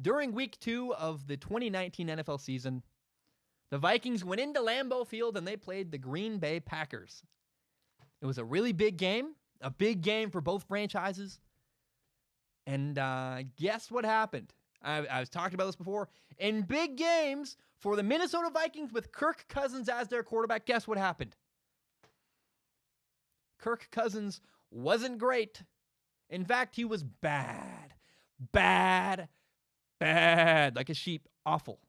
During week 2 of the 2019 NFL season, the Vikings went into Lambeau Field and they played the Green Bay Packers. It was a really big game for both franchises. And guess what happened? I was talking about this before. In big games for the Minnesota Vikings with Kirk Cousins as their quarterback, guess what happened? Kirk Cousins wasn't great. In fact, he was bad. Bad. Like a sheep. Awful.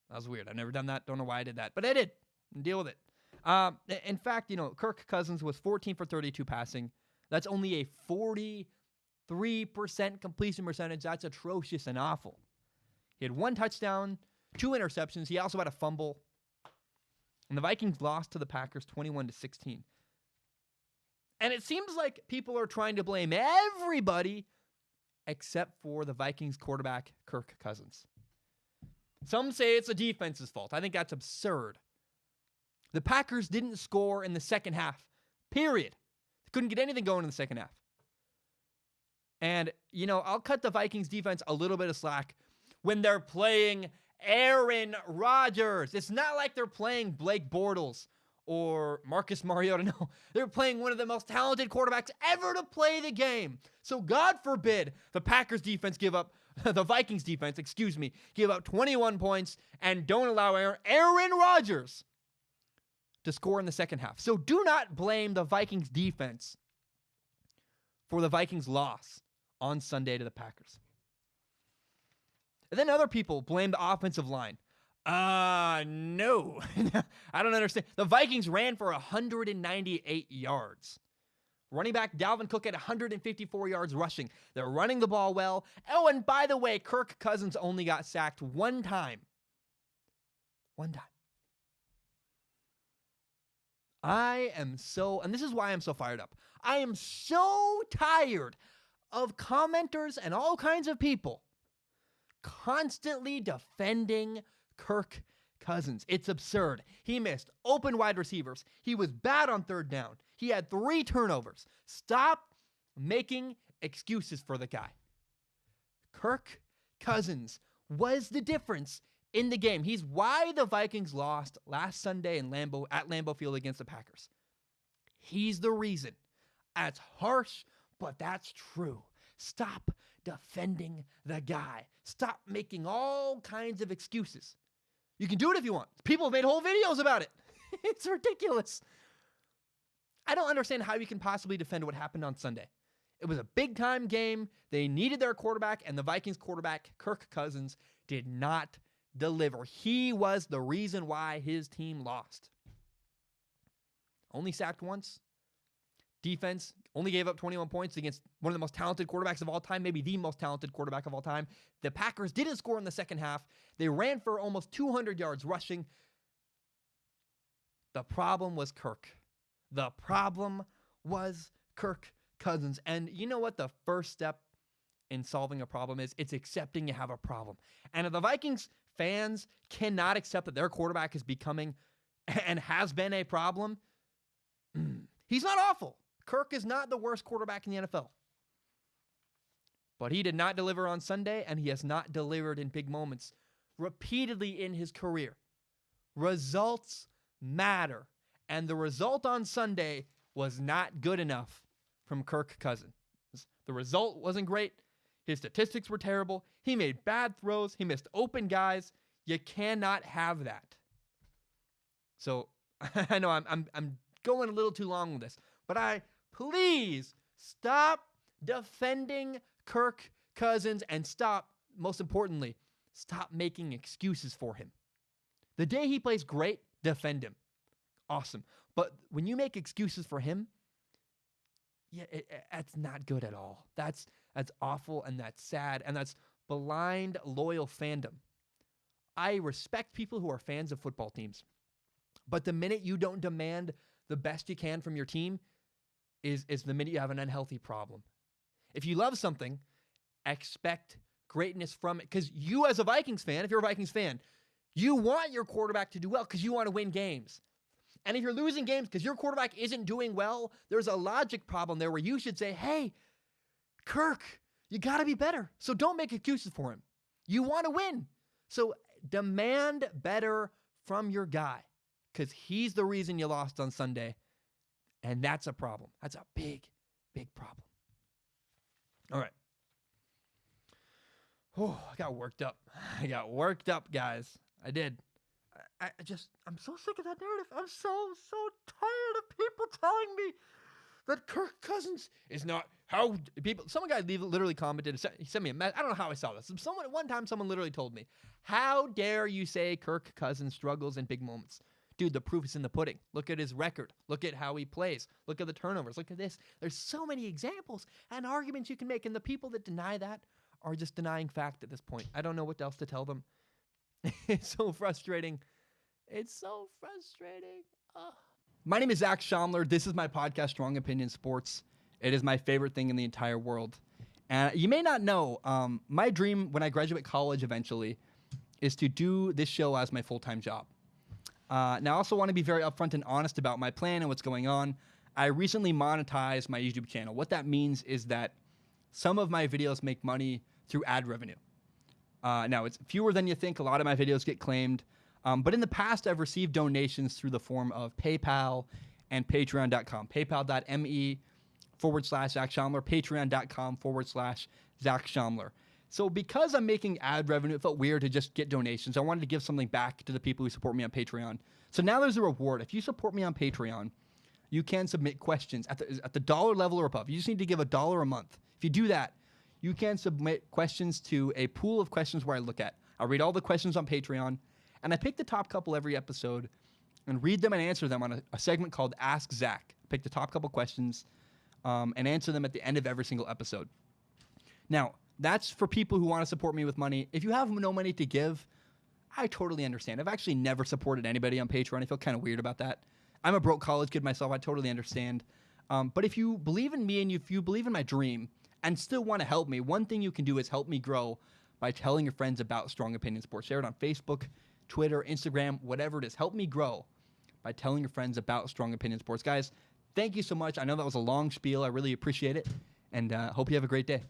That was weird. I've never done that. Don't know why I did that. But I did. Deal with it. In fact, Kirk Cousins was 14 for 32 passing. That's only a 43% completion percentage. That's atrocious and awful. He had 1 touchdown, 2 interceptions. He also had a fumble. And the Vikings lost to the Packers 21-16. And it seems like people are trying to blame everybody except for the Vikings quarterback, Kirk Cousins. Some say it's the defense's fault. I think that's absurd. The Packers didn't score in the second half, period. They couldn't get anything going in the second half. And, I'll cut the Vikings defense a little bit of slack when they're playing Aaron Rodgers. It's not like they're playing Blake Bortles or Marcus Mariota. No, they're playing one of the most talented quarterbacks ever to play the game. So God forbid the Vikings defense, give up 21 points and don't allow Aaron Rodgers to score in the second half. So do not blame the Vikings defense for the Vikings loss on Sunday to the Packers. And then other people blame the offensive line. No. I don't understand. The Vikings ran for 198 yards. Running back Dalvin Cook had 154 yards rushing. They're running the ball well. Oh, and by the way, Kirk Cousins only got sacked 1 time. 1 time. And this is why I'm so fired up. I am so tired of commenters and all kinds of people constantly defending Kirk Cousins. It's absurd. He missed open wide receivers. He was bad on 3rd down. He had 3 turnovers. Stop making excuses for the guy. Kirk Cousins was the difference in the game. He's why the Vikings lost last Sunday at Lambeau Field against the Packers. He's the reason. That's harsh, but that's true. Stop defending the guy. Stop making all kinds of excuses. You can do it if you want. People have made whole videos about it. It's ridiculous. I don't understand how you can possibly defend what happened on Sunday. It was a big-time game. They needed their quarterback, and the Vikings quarterback, Kirk Cousins, did not deliver. He was the reason why his team lost. Only sacked once. Defense only gave up 21 points against one of the most talented quarterbacks of all time, maybe the most talented quarterback of all time. The Packers didn't score in the second half. They ran for almost 200 yards rushing. The problem was Kirk. The problem was Kirk Cousins. And you know what the first step in solving a problem is? It's accepting you have a problem. And if the Vikings fans cannot accept that their quarterback is becoming and has been a problem, he's not awful. Kirk is not the worst quarterback in the NFL. But he did not deliver on Sunday, and he has not delivered in big moments repeatedly in his career. Results matter. And the result on Sunday was not good enough from Kirk Cousins. The result wasn't great. His statistics were terrible. He made bad throws. He missed open guys. You cannot have that. So I know I'm going a little too long with this, but please stop defending Kirk Cousins and most importantly, stop making excuses for him. The day he plays great, defend him. Awesome. But when you make excuses for him, that's not good at all. That's awful, and that's sad, and that's blind, loyal fandom. I respect people who are fans of football teams, but the minute you don't demand the best you can from your team is the minute you have an unhealthy problem. If you love something, expect greatness from it. Because you as a Vikings fan, if you're a Vikings fan, you want your quarterback to do well because you want to win games. And if you're losing games because your quarterback isn't doing well, there's a logic problem there where you should say, hey, Kirk, you got to be better. So don't make excuses for him. You want to win. So demand better from your guy because he's the reason you lost on Sunday. And that's a problem. That's a big, big problem. All right. Oh, I got worked up. Guys. I did. I'm so sick of that narrative. I'm so tired of people telling me that Kirk Cousins is not how people. Some guy literally commented. He sent me a message. I don't know how I saw this. One time, someone literally told me, "How dare you say Kirk Cousins struggles in big moments?" Dude, the proof is in the pudding. Look at his record. Look at how he plays. Look at the turnovers. Look at this. There's so many examples and arguments you can make, and the people that deny that are just denying fact at this point. I don't know what else to tell them. It's so frustrating. Ugh. My name is Zach Schaumler. This is my podcast, Strong Opinion Sports. It is my favorite thing in the entire world. And you may not know, my dream when I graduate college eventually is to do this show as my full-time job. Now, I also want to be very upfront and honest about my plan and what's going on. I recently monetized my YouTube channel. What that means is that some of my videos make money through ad revenue. Now, it's fewer than you think. A lot of my videos get claimed. But in the past, I've received donations through the form of PayPal and Patreon.com. PayPal.me/Zach Schaumler, Patreon.com/Zach Schaumler. So because I'm making ad revenue, it felt weird to just get donations. I wanted to give something back to the people who support me on Patreon. So now there's a reward. If you support me on Patreon, you can submit questions at the dollar level or above. You just need to give $1 a month. If you do that, you can submit questions to a pool of questions where I look at. I'll read all the questions on Patreon, and I pick the top couple every episode and read them and answer them on a segment called Ask Zach. Pick the top couple questions and answer them at the end of every single episode. Now, that's for people who want to support me with money. If you have no money to give, I totally understand. I've actually never supported anybody on Patreon. I feel kind of weird about that. I'm a broke college kid myself. I totally understand. But if you believe in me and if you believe in my dream and still want to help me, one thing you can do is help me grow by telling your friends about Strong Opinion Sports. Share it on Facebook, Twitter, Instagram, whatever it is. Help me grow by telling your friends about Strong Opinion Sports. Guys, thank you so much. I know that was a long spiel. I really appreciate it. And hope you have a great day.